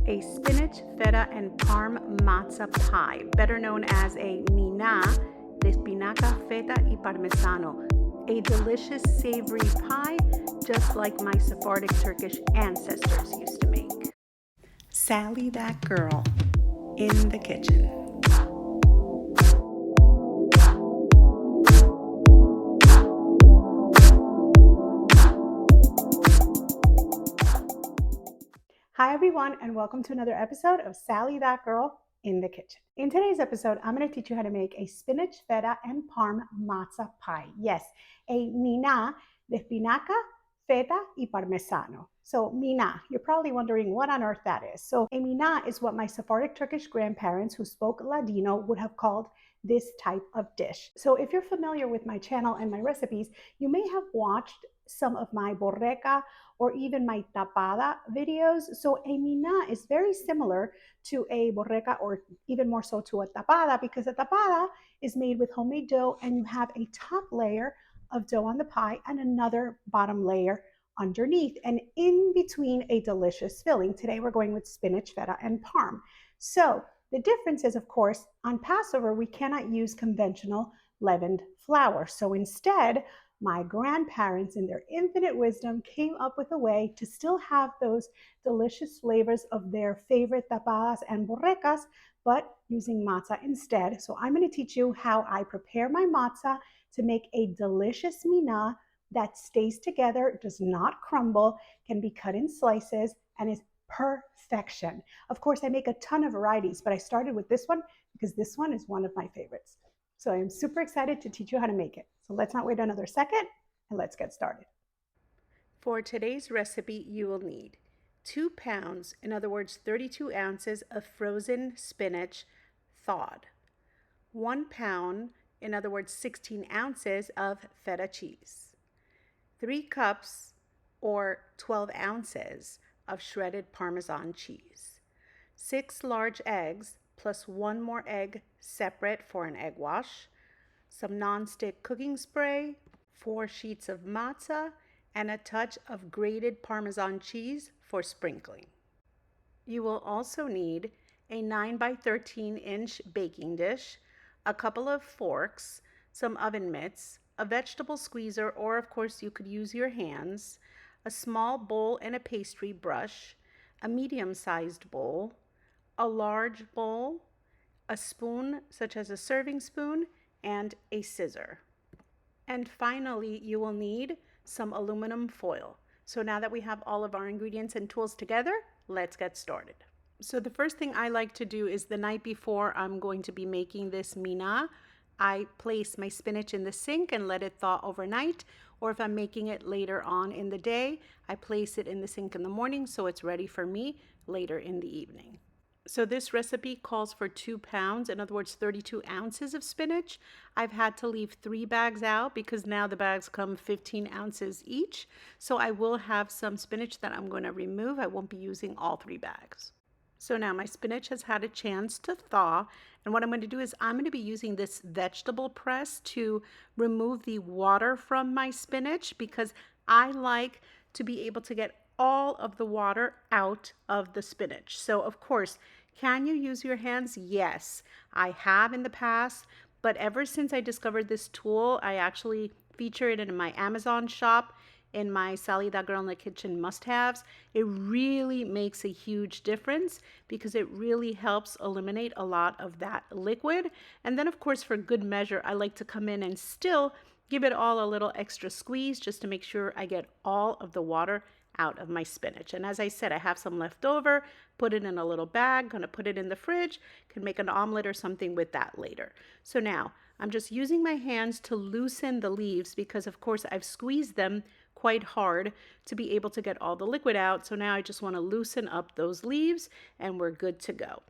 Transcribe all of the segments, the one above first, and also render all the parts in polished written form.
a spinach, feta, and Parm Matzah Pie, better known as a Mina de Espinaca, Feta y Parmesano, a delicious savory pie just like my Sephardic-Turkish ancestors used to make. Sally, that girl, in the kitchen. Hi everyone, and welcome to another episode of Sally, that girl, in the kitchen. In today's episode, I'm going to teach you how to make a spinach, feta, and Parm Matzah Pie. Yes, a Mina de Espinaca, Feta y Parmesano. So Mina, you're probably wondering what on earth that is. So a Mina is what my Sephardic-Turkish grandparents who spoke Ladino would have called this type of dish. So if you're familiar with my channel and my recipes, you may have watched some of my borreca or even my tapada videos. So a Mina is very similar to a borreca, or even more so to a tapada, because a tapada is made with homemade dough and you have a top layer of dough on the pie and another bottom layer underneath, and in between a delicious filling. Today we're going with spinach, feta, and parm. So the difference is, of course, on Passover we cannot use conventional leavened flour. So instead, my grandparents, in their infinite wisdom, came up with a way to still have those delicious flavors of their favorite tapadas and borrecas, but using matzah instead. So I'm going to teach you how I prepare my matzah to make a delicious mina that stays together, does not crumble, can be cut in slices, and is perfection. Of course, I make a ton of varieties, but I started with this one because this one is one of my favorites. So I'm super excited to teach you how to make it. So let's not wait another second and let's get started. For today's recipe, you will need 2 pounds, in other words, 32 ounces of frozen spinach thawed, 1 pound, in other words, 16 ounces of feta cheese, 3 cups or 12 ounces of shredded Parmesan cheese, 6 large eggs plus 1 more egg separate for an egg wash, some non-stick cooking spray, 4 sheets of matzah, and a touch of grated Parmesan cheese for sprinkling. You will also need a 9 by 13 inch baking dish, a couple of forks, some oven mitts, a vegetable squeezer, or of course you could use your hands, a small bowl and a pastry brush, a medium-sized bowl, a large bowl, a spoon such as a serving spoon, and a scissor. And finally, you will need some aluminum foil. So now that we have all of our ingredients and tools together, let's get started. So the first thing I like to do is the night before I'm going to be making this mina, I place my spinach in the sink and let it thaw overnight. Or if I'm making it later on in the day, I place it in the sink in the morning so it's ready for me later in the evening. So this recipe calls for 2 pounds, in other words, 32 ounces of spinach. I've had to leave 3 bags out because now the bags come 15 ounces each. So I will have some spinach that I'm going to remove. I won't be using all 3 bags. So now my spinach has had a chance to thaw, and what I'm going to do is I'm going to be using this vegetable press to remove the water from my spinach, because I like to be able to get all of the water out of the spinach. So of course, can you use your hands? Yes, I have in the past, but ever since I discovered this tool, I actually feature it in my Amazon shop in my Sally, that girl in the kitchen must-haves. It really makes a huge difference because it really helps eliminate a lot of that liquid. And then of course, for good measure, I like to come in and still give it all a little extra squeeze just to make sure I get all of the water out of my spinach. And as I said, I have some left over, put it in a little bag, gonna put it in the fridge, can make an omelet or something with that later. So now I'm just using my hands to loosen the leaves because of course I've squeezed them quite hard to be able to get all the liquid out. So now I just want to loosen up those leaves and we're good to go.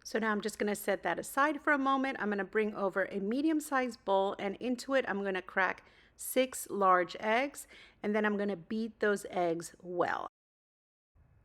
So now I'm just going to set that aside for a moment. I'm going to bring over a medium-sized bowl, and into it I'm going to crack 6 large eggs, and then I'm going to beat those eggs well.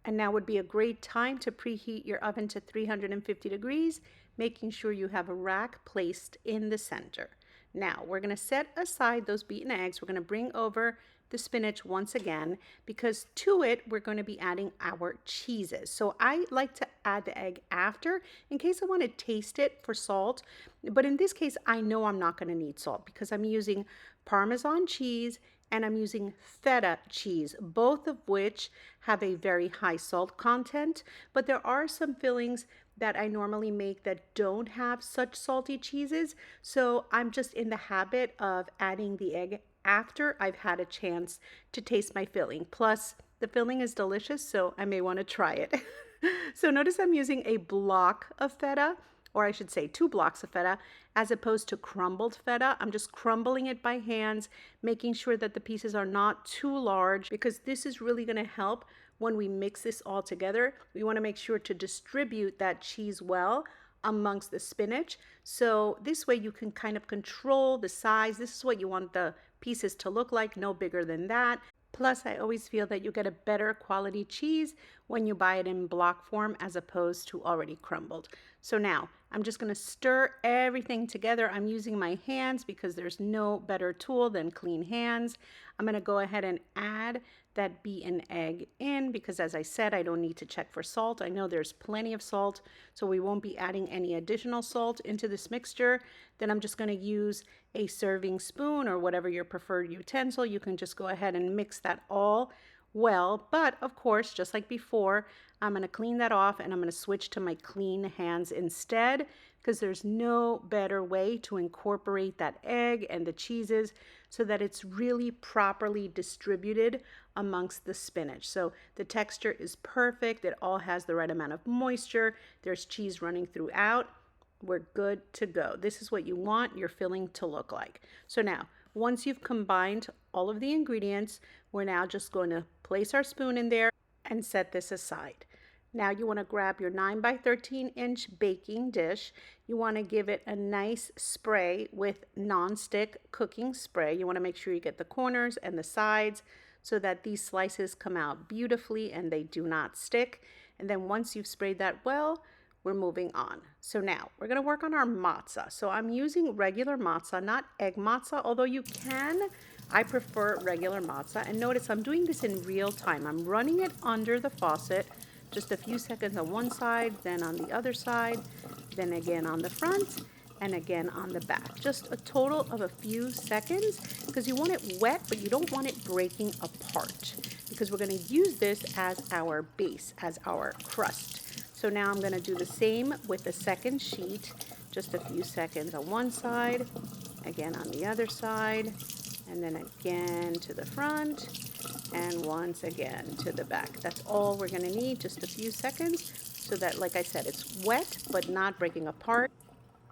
And now would be a great time to preheat your oven to 350 degrees, making sure you have a rack placed in the center. Now we're going to set aside those beaten eggs. We're going to bring over the spinach once again, because to it we're going to be adding our cheeses. So I like to add the egg after in case I want to taste it for salt. But in this case, I know I'm not going to need salt because I'm using Parmesan cheese and I'm using Feta cheese, both of which have a very high salt content. But there are some fillings that I normally make that don't have such salty cheeses. So I'm just in the habit of adding the egg after I've had a chance to taste my filling. Plus, the filling is delicious, so I may want to try it. So notice I'm using a block of feta, or I should say 2 blocks of feta, as opposed to crumbled feta. I'm just crumbling it by hands, making sure that the pieces are not too large, because this is really going to help when we mix this all together. We want to make sure to distribute that cheese well amongst the spinach. So this way you can kind of control the size. This is what you want the pieces to look like, no bigger than that. Plus, I always feel that you get a better quality cheese when you buy it in block form as opposed to already crumbled. So now I'm just going to stir everything together. I'm using my hands because there's no better tool than clean hands. I'm going to go ahead and add that beaten egg in because, as I said, I don't need to check for salt. I know there's plenty of salt, so we won't be adding any additional salt into this mixture. Then I'm just going to use a serving spoon or whatever your preferred utensil. You can just go ahead and mix that all well. But of course, just like before, I'm going to clean that off and I'm going to switch to my clean hands instead, because there's no better way to incorporate that egg and the cheeses so that it's really properly distributed amongst the spinach. So the texture is perfect. It all has the right amount of moisture. There's cheese running throughout. We're good to go. This is what you want your filling to look like. So now, once you've combined all of the ingredients, we're now just going to place our spoon in there and set this aside. Now you want to grab your 9 by 13 inch baking dish. You want to give it a nice spray with non-stick cooking spray. You want to make sure you get the corners and the sides so that these slices come out beautifully and they do not stick. And then once you've sprayed that well, we're moving on. So now we're going to work on our matzah. So I'm using regular matzah, not egg matzah, although you can. I prefer regular matzah. And notice I'm doing this in real time. I'm running it under the faucet, just a few seconds on one side, then on the other side, then again on the front, and again on the back. Just a total of a few seconds because you want it wet, but you don't want it breaking apart because we're going to use this as our base, as our crust. So now I'm going to do the same with the second sheet, just a few seconds on one side, again on the other side, and then again to the front, and once again to the back. That's all we're going to need, just a few seconds, so that, like I said, it's wet but not breaking apart.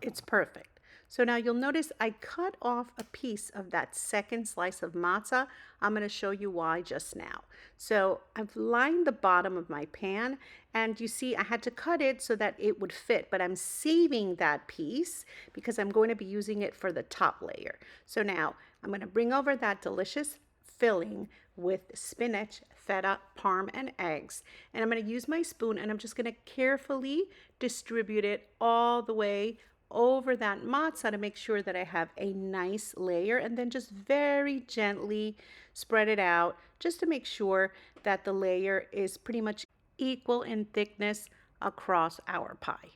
It's perfect. So now you'll notice I cut off a piece of that second slice of matzah. I'm going to show you why just now. So I've lined the bottom of my pan, and you see I had to cut it so that it would fit, but I'm saving that piece because I'm going to be using it for the top layer. So now I'm going to bring over that delicious filling with spinach, feta, parm, and eggs. And I'm going to use my spoon and I'm just going to carefully distribute it all the way over that matzah to make sure that I have a nice layer, and then just very gently spread it out just to make sure that the layer is pretty much equal in thickness across our pie.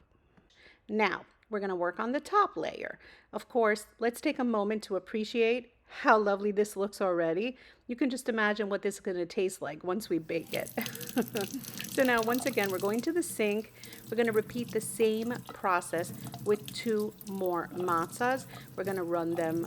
Now we're going to work on the top layer. Of course, let's take a moment to appreciate how lovely this looks already. You can just imagine what this is going to taste like once we bake it. So now, once again, we're going to the sink. We're going to repeat the same process with 2 more matzahs. We're going to run them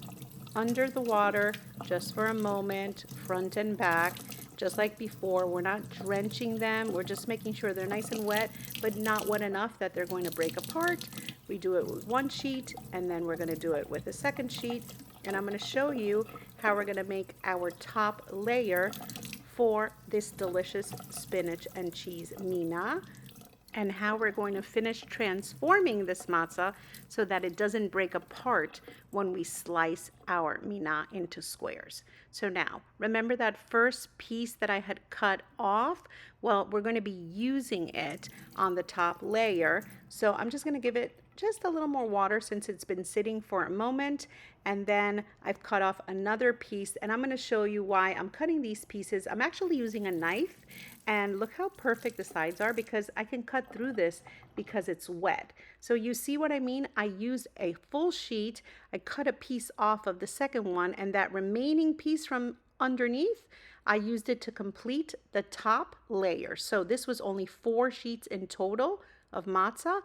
under the water just for a moment, front and back. Just like before, we're not drenching them. We're just making sure they're nice and wet, but not wet enough that they're going to break apart. We do it with 1 sheet, and then we're going to do it with a second sheet. And I'm going to show you how we're going to make our top layer for this delicious spinach and cheese mina, and how we're going to finish transforming this matzah so that it doesn't break apart when we slice our mina into squares. So now, remember that first piece that I had cut off? Well, we're going to be using it on the top layer. So I'm just going to give it just a little more water since it's been sitting for a moment. And then I've cut off another piece, and I'm going to show you why I'm cutting these pieces. I'm actually using a knife, and look how perfect the sides are because I can cut through this because it's wet. So you see what I mean? I used a full sheet. I cut a piece off of the second one, and that remaining piece from underneath, I used it to complete the top layer. So this was only 4 sheets in total of matzah,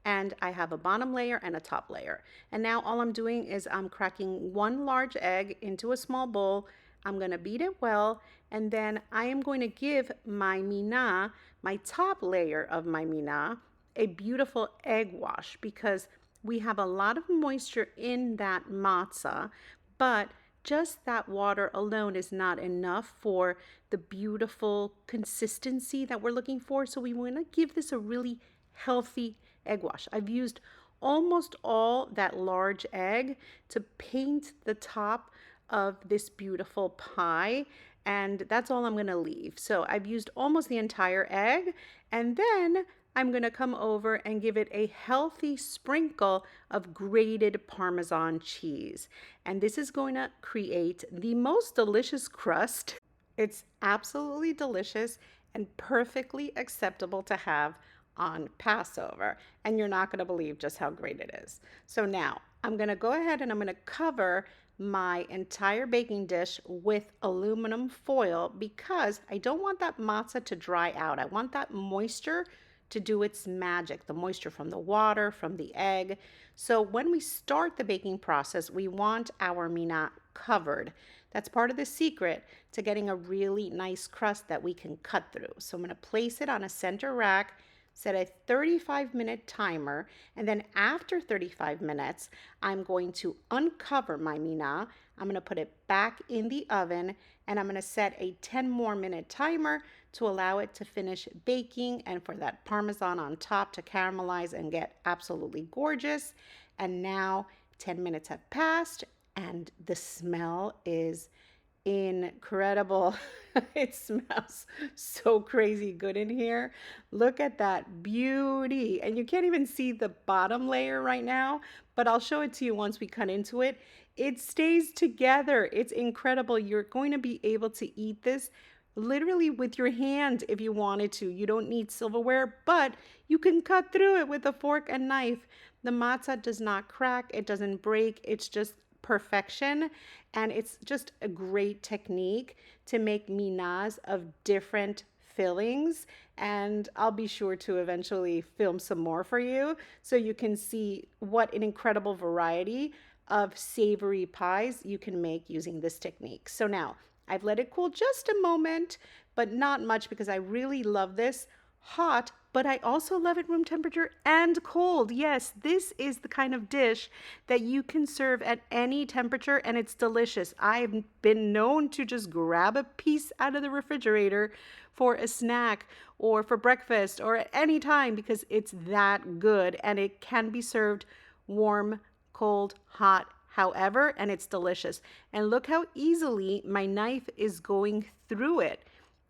and I have a bottom layer and a top layer. And now all I'm doing is I'm cracking 1 large egg into a small bowl. I'm going to beat it well, and then I am going to give my mina, my top layer of my mina, a beautiful egg wash because we have a lot of moisture in that matzah, but just that water alone is not enough for the beautiful consistency that we're looking for. So we want to give this a really healthy egg wash. I've used almost all that large egg to paint the top of this beautiful pie, and that's all I'm going to leave. So I've used almost the entire egg, and then I'm going to come over and give it a healthy sprinkle of grated Parmesan cheese. And this is going to create the most delicious crust. It's absolutely delicious and perfectly acceptable to have on Passover. And you're not going to believe just how great it is. So now I'm going to go ahead and I'm going to cover my entire baking dish with aluminum foil because I don't want that matzah to dry out. I want that moisture to do its magic, the moisture from the water, from the egg. So when we start the baking process, we want our mina covered. That's part of the secret to getting a really nice crust that we can cut through. So I'm going to place it on a center rack, set a 35-minute timer, and then after 35 minutes, I'm going to uncover my mina. I'm going to put it back in the oven, and I'm going to set a 10 more minute timer to allow it to finish baking and for that Parmesan on top to caramelize and get absolutely gorgeous. And now 10 minutes have passed, and the smell is incredible. It smells so crazy good in here. Look at that beauty. And you can't even see the bottom layer right now, but I'll show it to you once we cut into it. It stays together. It's incredible. You're going to be able to eat this literally with your hand if you wanted to. You don't need silverware, but you can cut through it with a fork and knife. The matzah does not crack. It doesn't break. It's just perfection, and it's just a great technique to make minas of different fillings, and I'll be sure to eventually film some more for you so you can see what an incredible variety of savory pies you can make using this technique. So now I've let it cool just a moment, but not much because I really love this hot, but I also love it room temperature and cold. Yes, this is the kind of dish that you can serve at any temperature and it's delicious. I've been known to just grab a piece out of the refrigerator for a snack or for breakfast or at any time because it's that good, and it can be served warm, cold, hot, however, and it's delicious. And look how easily my knife is going through it.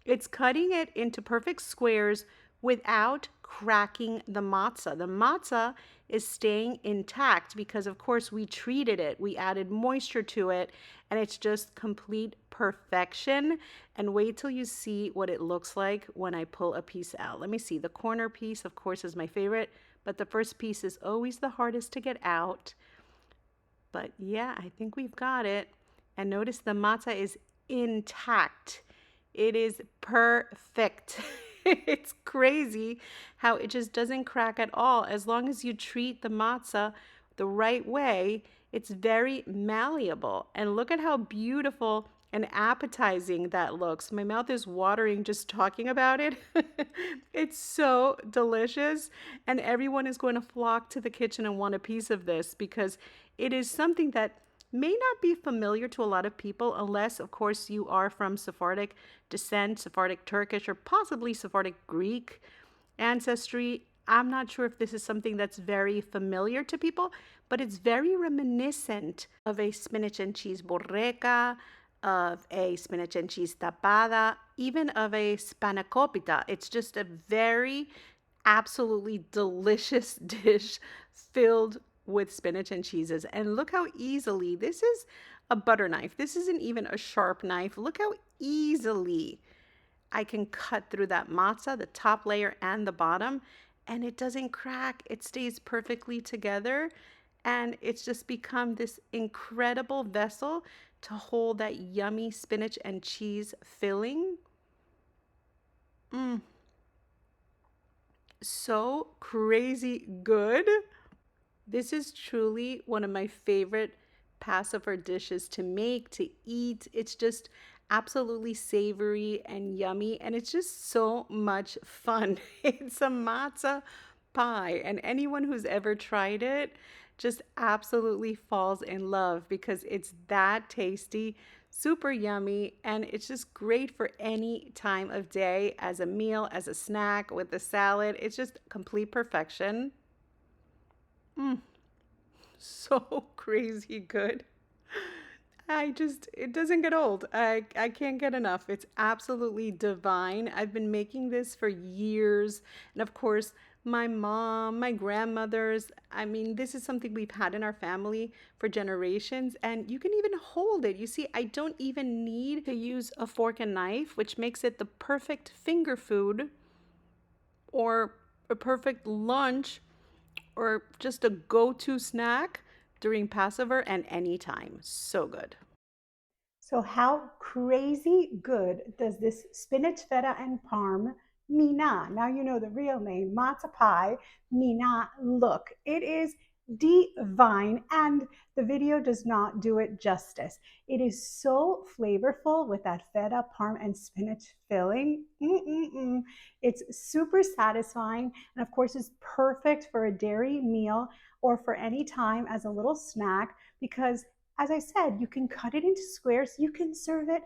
It's cutting it into perfect squares without cracking the matzah. The matzah is staying intact because, of course, we treated it. We added moisture to it, and it's just complete perfection. And wait till you see what it looks like when I pull a piece out. Let me see. The corner piece, of course, is my favorite, but the first piece is always the hardest to get out. But yeah, I think we've got it. And notice the matzah is intact. It is perfect. It's crazy how it just doesn't crack at all. As long as you treat the matzah the right way, it's very malleable. And look at how beautiful and appetizing that looks. My mouth is watering just talking about it. It's so delicious. And everyone is going to flock to the kitchen and want a piece of this because it is something that may not be familiar to a lot of people unless, of course, you are from Sephardic descent, Sephardic-Turkish, or possibly Sephardic-Greek ancestry. I'm not sure if this is something that's very familiar to people, but it's very reminiscent of a spinach and cheese borreca, of a spinach and cheese tapada, even of a spanakopita. It's just a very absolutely delicious dish filled with spinach and cheeses. And look how easily, this is a butter knife. This isn't even a sharp knife. Look how easily I can cut through that matzah, the top layer and the bottom, and it doesn't crack. It stays perfectly together. And it's just become this incredible vessel to hold that yummy spinach and cheese filling. Mm, so crazy good. This is truly one of my favorite Passover dishes to make, to eat. It's just absolutely savory and yummy, and it's just so much fun. It's a matzah pie, and anyone who's ever tried it just absolutely falls in love because it's that tasty, super yummy, and it's just great for any time of day as a meal, as a snack, with a salad. It's just complete perfection. Mm. So crazy good. It doesn't get old. I can't get enough. It's absolutely divine. I've been making this for years. And of course, my mom, my grandmothers, I mean, this is something we've had in our family for generations. And you can even hold it. You see, I don't even need to use a fork and knife, which makes it the perfect finger food or a perfect lunch or just a go-to snack during Passover and anytime. So good. So how crazy good does this spinach feta and parm Mina, now you know the real name, matzah pie Mina, look? It is divine, and the video does not do it justice. It is so flavorful with that feta, parm, and spinach filling. Mm-mm-mm. It's super satisfying, and of course is perfect for a dairy meal or for any time as a little snack because, as I said, you can cut it into squares. You can serve it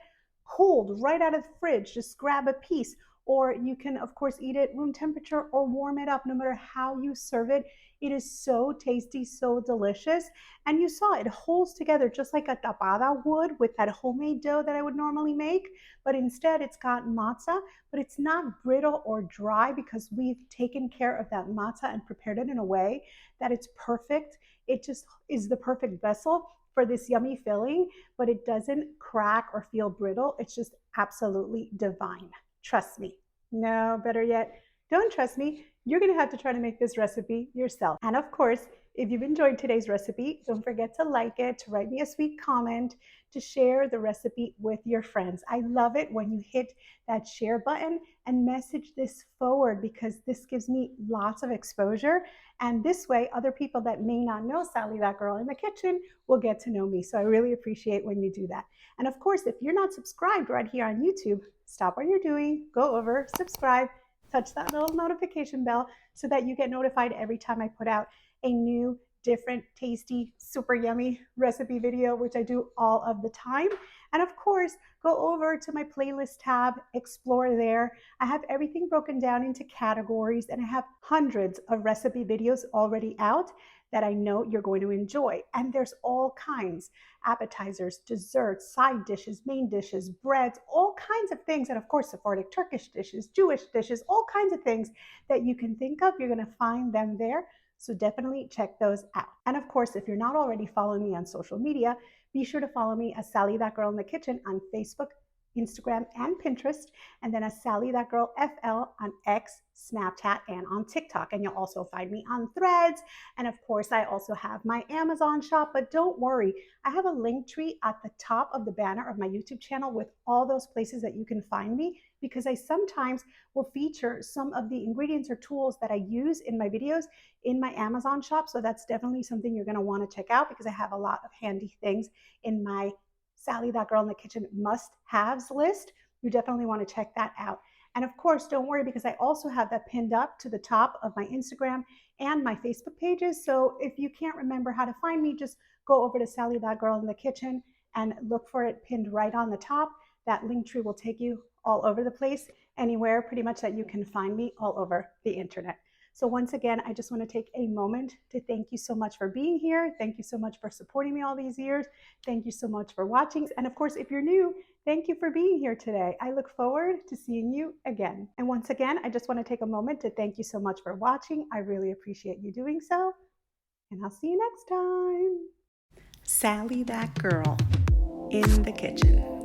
cold right out of the fridge. Just grab a piece. Or you can, of course, eat it room temperature or warm it up. No matter how you serve it, it is so tasty, so delicious. And you saw it holds together just like a tapada would with that homemade dough that I would normally make. But instead, it's got matzah, but it's not brittle or dry because we've taken care of that matzah and prepared it in a way that it's perfect. It just is the perfect vessel for this yummy filling, but it doesn't crack or feel brittle. It's just absolutely divine. Trust me. No, better yet, don't trust me. You're going to have to try to make this recipe yourself. And of course, if you've enjoyed today's recipe, don't forget to like it, to write me a sweet comment, to share the recipe with your friends. I love it when you hit that share button and message this forward because this gives me lots of exposure. And this way, other people that may not know Sally, that girl in the kitchen, will get to know me. So I really appreciate when you do that. And of course, if you're not subscribed right here on YouTube, stop what you're doing, go over, subscribe, touch that little notification bell so that you get notified every time I put out a new, different, tasty, super yummy recipe video, which I do all of the time. And of course, go over to my playlist tab, explore there. I have everything broken down into categories, and I have hundreds of recipe videos already out that I know you're going to enjoy. And there's all kinds: appetizers, desserts, side dishes, main dishes, breads, all kinds of things. And of course, Sephardic-Turkish dishes, Jewish dishes, all kinds of things that you can think of. You're going to find them there. So definitely check those out. And of course, if you're not already following me on social media, be sure to follow me as Sally That Girl in the Kitchen on Facebook, Instagram, and Pinterest, and then as Sally That Girl FL on X, Snapchat, and on TikTok. And you'll also find me on Threads. And of course, I also have my Amazon shop. But don't worry, I have a link tree at the top of the banner of my YouTube channel with all those places that you can find me, because I sometimes will feature some of the ingredients or tools that I use in my videos in my Amazon shop. So that's definitely something you're going to want to check out because I have a lot of handy things in my Sally That Girl in the Kitchen must-haves list. You definitely want to check that out. And of course, don't worry because I also have that pinned up to the top of my Instagram and my Facebook pages. So if you can't remember how to find me, just go over to Sally That Girl in the Kitchen and look for it pinned right on the top. That link tree will take you all over the place, anywhere pretty much that you can find me all over the internet. So once again, I just want to take a moment to thank you so much for being here. Thank you so much for supporting me all these years. Thank you so much for watching. And of course, if you're new, thank you for being here today. I look forward to seeing you again. And once again, I just want to take a moment to thank you so much for watching. I really appreciate you doing so. And I'll see you next time. Sally, that girl in the kitchen.